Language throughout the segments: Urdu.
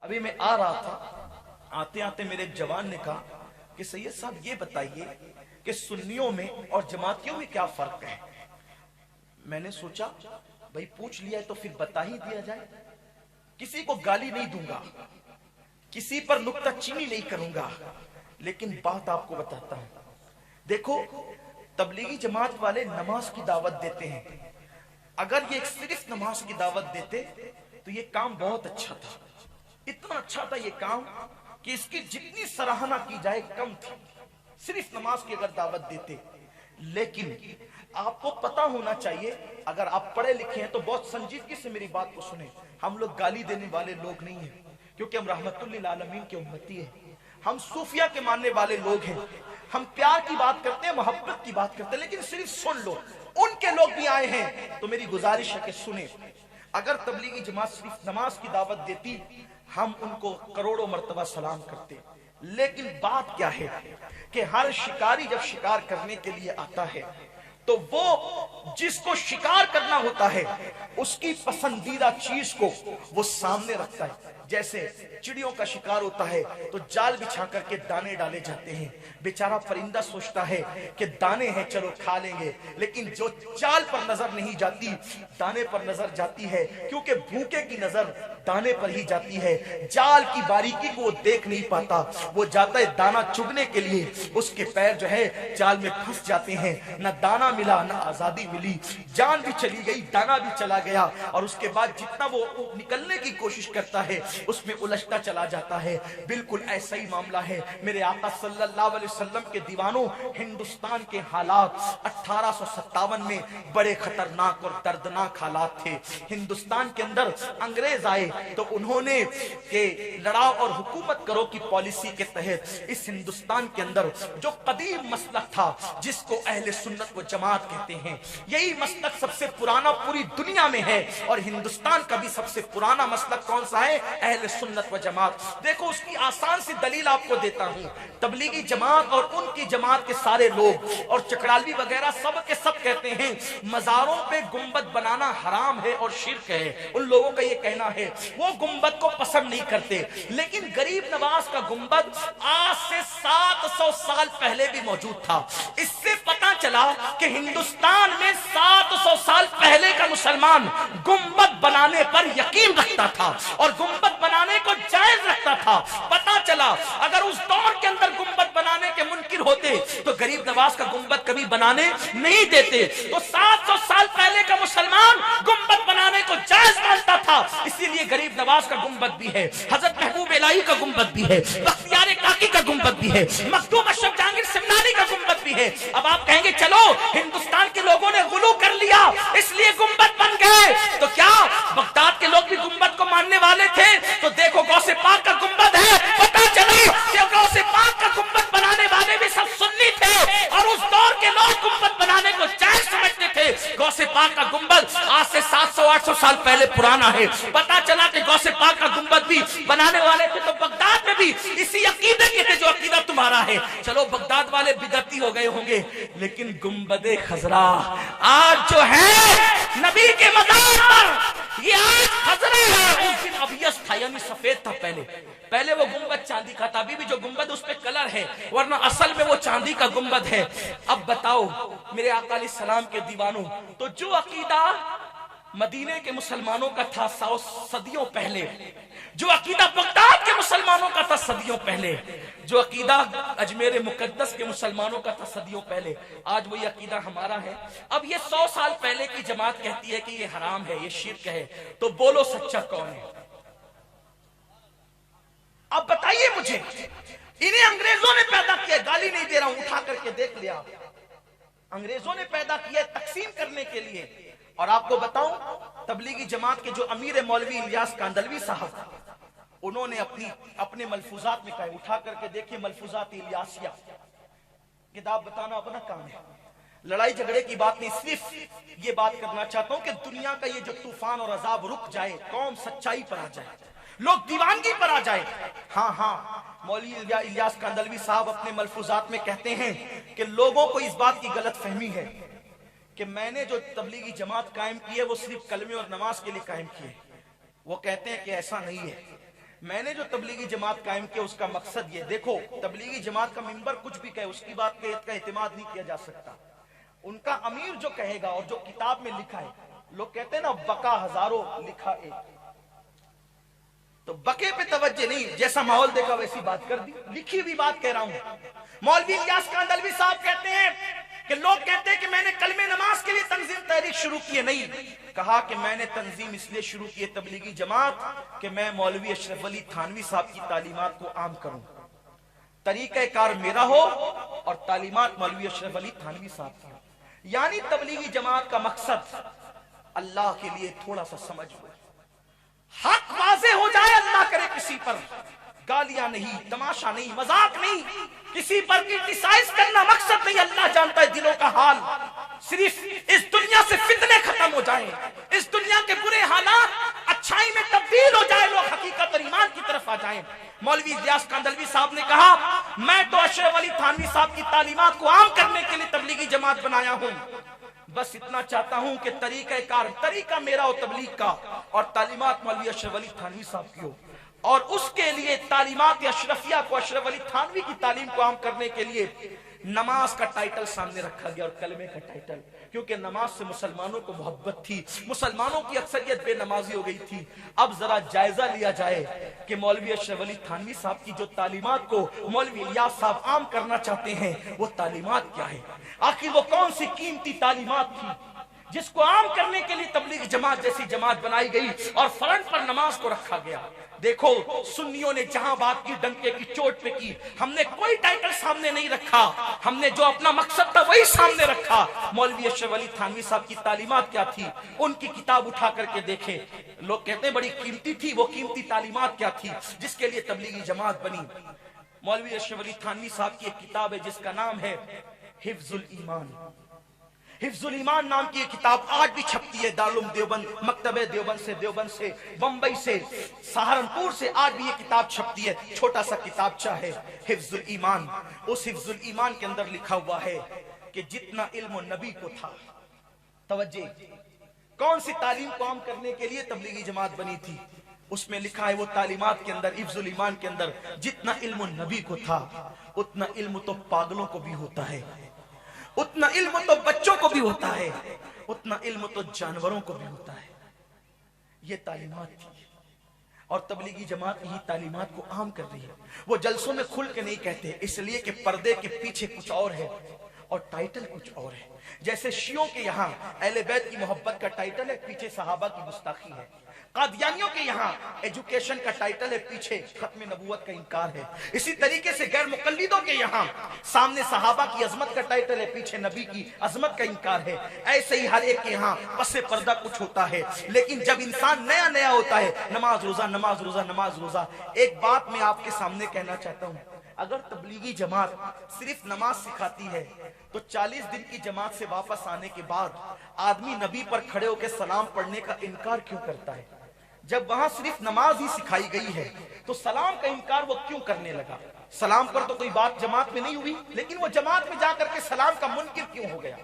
ابھی میں آ رہا تھا، آتے آتے میرے ایک جوان نے کہا کہ سید صاحب یہ بتائیے کہ سنیوں میں اور جماعتیوں میں کیا فرق ہے؟ میں نے سوچا بھائی پوچھ لیا ہے تو پھر بتا ہی دیا جائے. کسی کو گالی نہیں دوں گا، کسی پر نکتہ چینی نہیں کروں گا، لیکن بات آپ کو بتاتا ہوں. دیکھو، تبلیغی جماعت والے نماز کی دعوت دیتے ہیں. اگر یہ صرف نماز کی دعوت دیتے تو یہ کام بہت اچھا تھا. اتنا اچھا تھا یہ کام کہ اس کی جتنی سراہنا کی جائے کم تھی. صرف نماز کی اگر دعوت دیتے. لیکن آپ کو پتا ہونا چاہیے، اگر آپ پڑھے لکھے ہیں تو بہت سنجیدگی سے میری بات کو سنیں. ہم لوگ گالی دینے والے لوگ نہیں ہیں، کیونکہ ہم رحمت للعالمین کے امتی ہیں. ہم صوفیہ کے ماننے والے لوگ ہیں. ہم پیار کی بات کرتے ہیں، محبت کی بات کرتے ہیں، لیکن صرف سن لو. ان کے لوگ بھی آئے ہیں تو میری گزارش ہے کہ سنیں. اگر تبلیغی جماعت صرف نماز کی دعوت دیتی ہم ان کو کروڑوں مرتبہ سلام کرتے. لیکن بات کیا ہے کہ ہر شکاری جب شکار کرنے کے لیے آتا ہے تو وہ جس کو شکار کرنا ہوتا ہے اس کی پسندیدہ چیز کو وہ سامنے رکھتا ہے. جیسے چڑیوں کا شکار ہوتا ہے تو جال بچھا کر کے دانے ڈالے جاتے ہیں. بیچارہ پرندہ سوچتا ہے کہ دانے ہیں چلو کھا لیں گے، لیکن جو جال پر نظر نہیں جاتی دانے پر نظر جاتی ہے، کیونکہ بھوکے کی نظر دانے پر ہی جاتی ہے. جال کی باریکی کو وہ دیکھ نہیں پاتا، وہ جاتا ہے دانا چگنے کے لیے، اس کے پیر جو ہے جال میں پھنس جاتے ہیں. نہ دانا ملا نہ آزادی ملی، جان بھی چلی گئی دانا بھی چلا گیا. اور اس کے بعد جتنا وہ نکلنے کی کوشش کرتا ہے اس میں الجھتا چلا جاتا ہے. بالکل ایسا ہی معاملہ ہے میرے آقا صلی اللہ علیہ وسلم کے دیوانوں. ہندوستان کے حالات 1857 میں بڑے خطرناک اور دردناک حالات تھے. ہندوستان کے اندر انگریز آئے تو انہوں نے کہ لڑاؤ اور حکومت کرو کی پالیسی کے تحت اس ہندوستان کے اندر جو قدیم مسلک تھا جس کو اہل سنت و جماعت کہتے ہیں، یہی مسلک سب سے پرانا پوری دنیا میں ہے. اور ہندوستان کا بھی سب سے پرانا مسلک کون سا ہے؟ اہل سنت و جماعت. دیکھو اس کی آسان سی دلیل آپ کو دیتا ہوں. تبلیغی جماعت اور ان کی جماعت کے سارے لوگ اور چکرالوی وغیرہ سب کے سب کہتے ہیں مزاروں پہ گنبد بنانا حرام ہے اور شرک ہے. ان لوگوں کا یہ کہنا ہے، وہ گنبد کو پسند نہیں کرتے. لیکن غریب نواز کا گنبد آج سے 700 سال پہلے بھی موجود تھا. اس سے پتا چلا کہ ہندوستان میں 700 سال پہلے کا مسلمان گنبد بنانے پر یقین رکھتا تھا اور گنبد بنانے کو جائز رکھتا تھا. پتا چلا اگر اس دور کے اندر گنبد بنانے کے منکر ہوتے تو غریب نواز کا گنبد کبھی بنانے نہیں دیتے. تو 700 سال پہلے کا مسلمان گنبد بنانے کو جائز مانتا تھا، اسی لیے غریب نواز کا گنبد بھی ہے، حضرت محبوب الہی کا گنبد بھی ہے، بختیار کاکی کا گنبد بھی ہے، مخدوم اشرف جہانگیر سمنانی کا گنبد بھی ہے. اب آپ کہیں گے چلو ہندوستان کے لوگوں نے غلو کر لیا اس لیے گنبد بن گئے، تو کیا بغداد کے لوگ بھی گنبد کو ماننے والے تھے؟ تو دیکھو غوث پاک کا گنبد ہے، پتا چلا کہ غوث پاک کا گنبد بنانے والے بھی سب سنی تھے اور اس دور کے لوگ گنبد بنانے کو جائز سمجھتے تھے. غوث پاک کا گنبد آج سے 700-800 سال پہلے پرانا ہے. پتا چلا کہ غوث پاک کا گنبد بھی بنانے والے تھے تو بغداد میں بھی اسی عقیدے کے تھے جو عقیدہ تمہارا ہے. چلو بغداد والے بدعتی ہو گئے ہوں گے، لیکن گنبد خضرا آج جو ہے نبی کے مزار پر یہ آج خضرا ہے. اس دن ابیض تھا یعنی سفید تھا. پہلے وہ گنبد چاندی کا تھا. ابھی بھی جو گنبد اس پہ کلر ہے، ورنہ اصل میں وہ چاندی کا گنبد ہے. اب بتاؤ میرے آقا علیہ السلام کے دیوانوں، تو جو عقیدہ مدینے کے مسلمانوں کا تھا 100 صدیوں پہلے، جو عقیدہ بغداد کے مسلمانوں کا تھا صدیوں پہلے، جو عقیدہ اجمیر مقدس کے مسلمانوں کا تھا صدیوں پہلے، آج وہی عقیدہ ہمارا ہے. اب یہ 100 سال پہلے کی جماعت کہتی ہے کہ یہ حرام ہے، یہ شرک ہے، تو بولو سچا کون ہے؟ اب بتائیے مجھے. انہیں انگریزوں نے پیدا کیا، گالی نہیں دے رہا ہوں، اٹھا کر کے دیکھ لیا. انگریزوں نے پیدا کیا تقسیم کرنے کے لیے. اور آپ کو بتاؤں تبلیغی جماعت کے جو امیر مولوی الیاس کاندلوی صاحب، انہوں نے اپنے ملفوظات میں کہا، اٹھا کر کے دیکھیں ملفوظات الیاسیہ، کتاب بتانا اپنا کام ہے، لڑائی جھگڑے کی بات نہیں، صرف یہ بات کرنا چاہتا ہوں کہ دنیا کا یہ جو طوفان اور عذاب رک جائے، قوم سچائی پر آ جائے، لوگ دیوانگی پر آ جائے. ہاں مولوی الیاس کاندلوی صاحب اپنے ملفوظات میں کہتے ہیں کہ لوگوں کو اس بات کی غلط فہمی ہے کہ میں نے جو تبلیغی جماعت قائم کی ہے وہ صرف کلمے اور نماز کے لیے قائم کی ہے. وہ کہتے ہیں کہ ایسا نہیں ہے. میں نے جو تبلیغی جماعت قائم کیا اس کا مقصد یہ، دیکھو تبلیغی جماعت کا ممبر کچھ بھی کہے اس کی بات کا اعتماد نہیں کیا جا سکتا، ان کا امیر جو کہے گا اور جو کتاب میں لکھا ہے، لوگ کہتے ہیں نا بقا ہزاروں لکھا ایک، تو بقے پہ توجہ نہیں، جیسا ماحول دیکھا ویسی بات کر دی، لکھی ہوئی بات کہہ رہا ہوں۔ مولوی الیاس کاندھلوی صاحب کہتے ہیں کہ لوگ کہتے ہیں کہ میں نے کلمہ نماز کے لیے تنظیم تحریک شروع کی ہے، نہیں، کہا کہ میں نے تنظیم اس لیے شروع کی ہے تبلیغی جماعت کہ میں مولوی اشرف علی تھانوی صاحب کی تعلیمات کو عام کروں، طریقہ کار میرا ہو اور تعلیمات مولوی اشرف علی تھانوی صاحب کی ہو۔ یعنی تبلیغی جماعت کا مقصد اللہ کے لیے تھوڑا سا سمجھ لو، حق واضح ہو جائے، اللہ کرے کسی پر گالیاں نہیں، تماشا نہیں، مذاق نہیں، کسی پر کرٹیسائز کرنا مقصد نہیں، اللہ جانتا ہے دلوں کا حال، صرف اس دنیا سے فتنے ختم ہو جائیں، اس دنیا کے برے حالات اچھائی میں تبدیل ہو جائے، لوگ حقیقت اور ایمان کی طرف آ جائیں۔ مولوی الیاس کاندھلوی صاحب نے کہا میں تو اشرف علی تھانوی صاحب کی تعلیمات کو عام کرنے کے لیے تبلیغی جماعت بنایا ہوں، بس اتنا چاہتا ہوں کہ طریقہ کار طریقہ میرا ہو تبلیغ کا، اور تعلیمات مولوی اشرف علی تھانوی صاحب کی ہو، اور اس کے لیے تعلیمات اشرفیہ کو اشرف علی تھانوی کی تعلیم کو عام کرنے کے لیے نماز کا ٹائٹل سامنے رکھا گیا اور کلمے کا ٹائٹل، کیونکہ نماز سے مسلمانوں کو محبت تھی، مسلمانوں کی اکثریت بے نمازی ہو گئی تھی۔ اب ذرا جائزہ لیا جائے کہ مولوی اشرف علی تھانوی صاحب کی جو تعلیمات کو مولوی الیاس صاحب عام کرنا چاہتے ہیں وہ تعلیمات کیا ہے، آخر وہ کون سی قیمتی تعلیمات تھی جس کو عام کرنے کے لیے تبلیغ جماعت جیسی جماعت بنائی گئی اور فرنٹ پر نماز کو رکھا گیا۔ دیکھو سنیوں نے جہاں بات کی ڈنکے کی چوٹ پہ کی، ہم نے کوئی ٹائٹل سامنے نہیں رکھا، ہم نے جو اپنا مقصد تھا وہی سامنے رکھا۔ مولوی اشرف علی تھانوی صاحب کی تعلیمات کیا تھی، ان کی کتاب اٹھا کر کے دیکھیں، لوگ کہتے ہیں بڑی قیمتی تھی، وہ قیمتی تعلیمات کیا تھی جس کے لیے تبلیغی جماعت بنی۔ مولوی اشرف علی تھانوی صاحب کی ایک کتاب ہے جس کا نام ہے حفظ الایمان۔ حفظ الایمان نام کی یہ کتاب آج بھی چھپتی ہے، دارالعلوم دیوبند، مکتبہ دیوبند سے بمبئی سے سہارنپور سے آج بھی یہ کتاب چھپتی ہے، چھوٹا سا کتابچہ ہے حفظ الایمان۔ اس حفظ الایمان کے اندر لکھا ہوا ہے کہ جتنا علم نبی کو تھا، توجہ، کون سی تعلیم کو عام کرنے کے لیے تبلیغی جماعت بنی تھی، اس میں لکھا ہے وہ تعلیمات کے اندر، حفظ الایمان کے اندر، جتنا علم نبی کو تھا اتنا علم تو پاگلوں کو بھی ہوتا ہے، اتنا علم تو بچوں کو بھی ہوتا ہے، اتنا علم تو جانوروں کو بھی ہوتا ہے۔ یہ تعلیمات تھی اور تبلیغی جماعت یہی تعلیمات کو عام کر رہی ہے۔ وہ جلسوں میں کھل کے نہیں کہتے، اس لیے کہ پردے کے پیچھے کچھ اور ہے اور ٹائٹل کچھ اور ہے۔ جیسے شیعوں کے یہاں اہل بیت کی محبت کا ٹائٹل ہے، پیچھے صحابہ کی گستاخی ہے۔ قادیانیوں کے یہاں ایجوکیشن کا ٹائٹل ہے، پیچھے ختم نبوت کا انکار ہے۔ اسی طریقے سے غیر مقلدوں کے یہاں سامنے صحابہ کی عظمت کا ٹائٹل ہے، پیچھے نبی کی عظمت کا انکار ہے۔ ایسے ہی ہر ایک کے یہاں پس پردہ کچھ ہوتا ہے، لیکن جب انسان نیا نیا ہوتا ہے، نماز روزہ نماز روزہ نماز روزہ۔ ایک بات میں آپ کے سامنے کہنا چاہتا ہوں، اگر تبلیغی جماعت صرف نماز سکھاتی ہے تو 40 دن کی جماعت سے واپس آنے کے بعد آدمی نبی پر کھڑے ہو کے سلام پڑھنے کا انکار کیوں کرتا ہے؟ جب وہاں صرف نماز ہی سکھائی گئی ہے تو سلام کا انکار وہ کیوں کرنے لگا؟ سلام پر تو کوئی بات جماعت میں نہیں ہوئی، لیکن وہ جماعت میں جا کر کے سلام کا منکر کیوں ہو گیا؟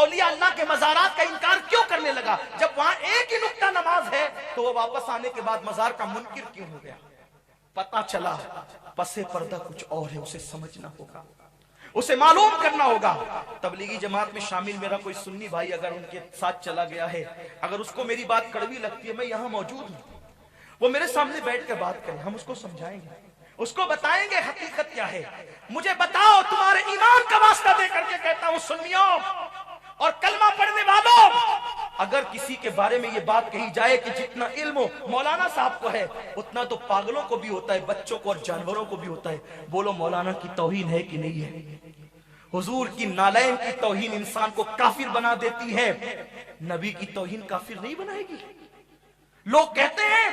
اولیاء اللہ کے مزارات کا انکار کیوں کرنے لگا؟ جب وہاں ایک ہی نقطہ نماز ہے تو وہ واپس آنے کے بعد مزار کا منکر کیوں ہو گیا؟ پتہ چلا پس پردہ کچھ اور ہے، اسے سمجھنا ہوگا، اسے معلوم کرنا ہوگا۔ تبلیغی جماعت میں شامل میرا کوئی سنی بھائی اگر ان کے ساتھ چلا گیا ہے، اگر اس کو میری بات کڑوی لگتی ہے، میں یہاں موجود ہوں، وہ میرے سامنے بیٹھ کر بات کریں، ہم اس کو سمجھائیں گے، اس کو بتائیں گے حقیقت کیا ہے۔ مجھے بتاؤ، تمہارے ایمان کا واسطہ دے کر کے کہتا ہوں سنیوں اور کلمہ پڑھنے والوں، اگر کسی کے بارے میں یہ بات کہی جائے کہ جتنا علم مولانا صاحب کو ہے اتنا تو پاگلوں کو بھی ہوتا ہے، بچوں کو اور جانوروں کو بھی ہوتا ہے، بولو مولانا کی توہین ہے کہ نہیں ہے؟ حضور کی نالین کی توہین انسان کو کافر بنا دیتی ہے، نبی کی توہین کافر نہیں بنائے گی۔ لوگ کہتے ہیں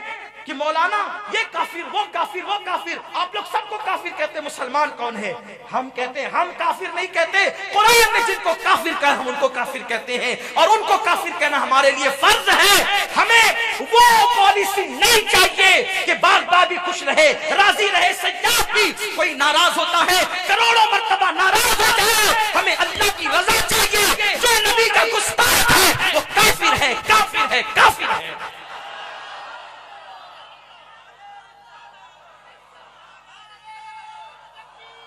کہ مولانا یہ کافر وہ کافر وہ کافر، آپ لوگ سب کو کافر کہتے ہیں، مسلمان کون ہے؟ ہم کہتے ہیں ہم کافر نہیں کہتے، قرآن نے جن کو کافر کہا ہم ان کو کافر کہتے ہیں، اور ان کو کافر کہنا ہمارے لیے فرض ہے۔ ہمیں وہ پالیسی نہیں چاہیے کہ بار بار بھی خوش رہے، راضی رہے، سیاح بھی کوئی ناراض ہوتا ہے کروڑوں مرتبہ ناراض ہو جائے، ہمیں اللہ کی رضا چاہیے۔ جو نبی کا گستاخ ہے وہ کافر ہے، کافر ہے، کافر ہے۔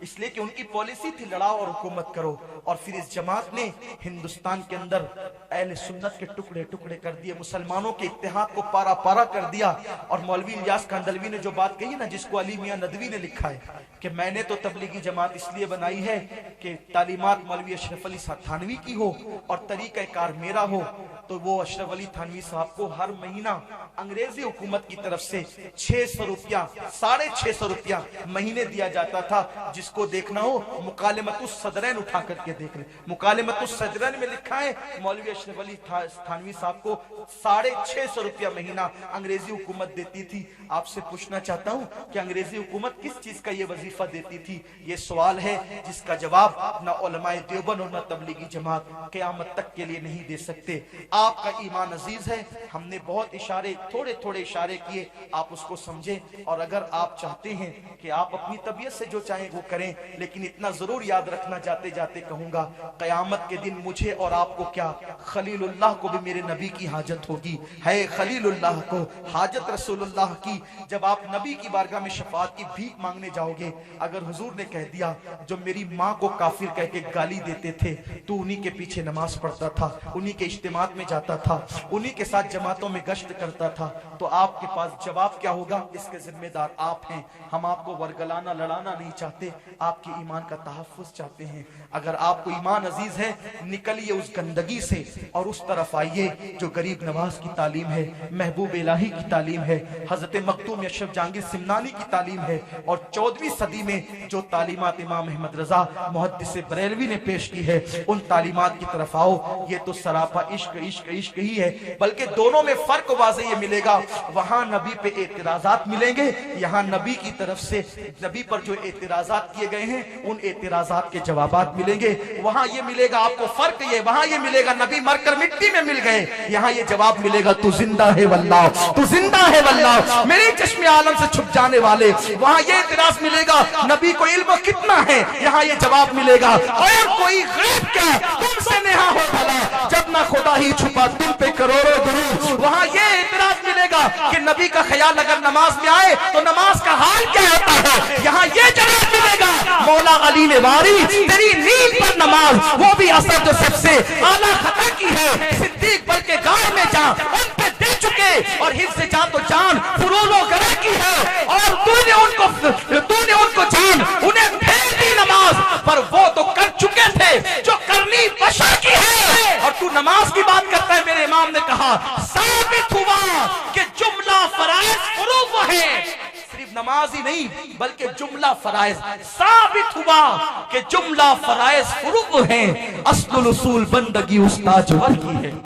اس لیے کہ ان کی پالیسی تھی لڑاؤ اور حکومت کرو. اور پھر اس جماعت نے ہندوستان کے اندر اہل سنت کے ٹکڑے ٹکڑے کر دیے, مسلمانوں کے اتحاد کو پارا پارا کر دیا. اور مولوی الیاس کندلوی نے جو بات کہی نا, جس کو علی میاں ندوی نے لکھا ہے کہ میں نے تو تبلیغی جماعت اس لیے بنائی ہے کہ تعلیمات مولوی اشرف علی تھانوی کی ہو اور طریقہ کار میرا ہو, تو وہ اشرف علی تھانوی صاحب کو ہر مہینہ انگریزی حکومت کی طرف سے 600 روپیہ 650 روپیہ مہینے دیا جاتا تھا. جس کو دیکھنا ہو مکالمت الصدرین اٹھا کر کے دیکھ لیں. مکالمت الصدرین میں لکھا ہے مولوی اشرف علی تھانوی صاحب کو 650 روپیہ مہینہ انگریزی حکومت دیتی تھی. آپ سے پوچھنا چاہتا ہوں کہ انگریزی حکومت کس چیز کا یہ وظیفہ دیتی تھی؟ یہ سوال ہے جس کا جواب نہ علماء دیوبند اور نہ تبلیغی جماعت قیامت تک کے لیے نہیں دے سکتے. آپ کا ایمان عزیز ہے, ہم نے بہت اشارے تھوڑے تھوڑے اشارے کیے, آپ اس کو سمجھیں. اور اگر آپ چاہتے ہیں کہ آپ اپنی طبیعت سے جو چاہیں وہ کریں, لیکن اتنا ضرور یاد رکھنا جاتے جاتے کہوں گا, قیامت کے دن مجھے اور آپ کو کیا, خلیل اللہ کو بھی میرے نبی کی حاجت ہوگی. ہے خلیل اللہ کو حاجت رسول اللہ کی. جب آپ نبی کی بارگاہ میں شفاعت کی بھیک مانگنے جاؤ گے, اگر حضور نے کہہ دیا جو میری ماں کو کافر کہہ کے گالی دیتے تھے, تو انہی کے پیچھے نماز پڑھتا تھا, انہی کے اجتماعات میں جاتا تھا, انہی کے ساتھ جماعتوں میں گشت کرتا تھا, تو آپ کے پاس جواب کیا ہوگا؟ اس کے ذمہ دار آپ ہیں. ہم آپ کو ورگلانا لڑانا نہیں چاہتے, آپ کے ایمان کا تحفظ چاہتے ہیں. اگر آپ کو ایمان عزیز ہے, نکلیے اس گندگی سے اور اس طرف آئیے جو غریب نواز کی تعلیم ہے, محبوب الہی کی تعلیم ہے, حضرت مختوم اشرف جہانگیر سمنانی کی تعلیم ہے, اور 14ویں صدی میں جو تعلیمات امام احمد رضا محدث بریلوی نے پیش کی ہے, ان تعلیمات کی طرف آؤ. یہ تو سراپا عشق عشق عشق ہی ہے, بلکہ دونوں میں فرق واضح یہ ملے گا, وہاں نبی پہ اعتراضات ملیں گے, یہاں نبی کی طرف سے نبی پر جو اعتراضات کیے گئے ہیں ان اعتراضات کے جوابات ملیں گے. وہاں یہ ملے گا آپ کو فرق, یہ وہاں یہ ملے گا نبی مر کر مٹی میں مل گئے, یہاں یہ جواب ملے گا تو زندہ ہے واللہ, تو زندہ ہے واللہ, میرے چشم عالم سے چھپ جانے والے. وہاں یہ اعتراض ملے گا نبی کو علم کتنا ہے, یہاں یہ جواب ملے گا اور کوئی غیب کیا تم سے نہا ہو بھلا, جب نہ خدا ہی چھپا تم پہ کروڑوں درود. وہاں یہ اعتراض ملے گا کہ نبی کا خیال اگر نماز میں آئے تو نماز کا حال کیا ہوتا ہے, یہاں یہ جواب ملے گا مولا علی نے واری تیری نیند پر نماز, وہ بھی اثر جو سب سے اعلیٰ خطا کی ہے, صدیق بلکہ گاؤں میں جا ان پہ دے چکے, اور حفظ جان تو جان فروز و گرہ کی ہے, اور تو نے ان کو جان انہیں پھیر دی نماز, پر وہ تو کر چکے تھے جو کرنی بشر کی ہے, اور تو نماز کی بات کرتا ہے. میرے امام نے کہا ثابت ہوا کہ جملہ فرائض فروض ہیں, صرف نماز ہی نہیں بلکہ جملہ فرائض. ثابت ہوا کہ جملہ فرائض فروض ہیں, اصل الاصول بندگی استاج ور کی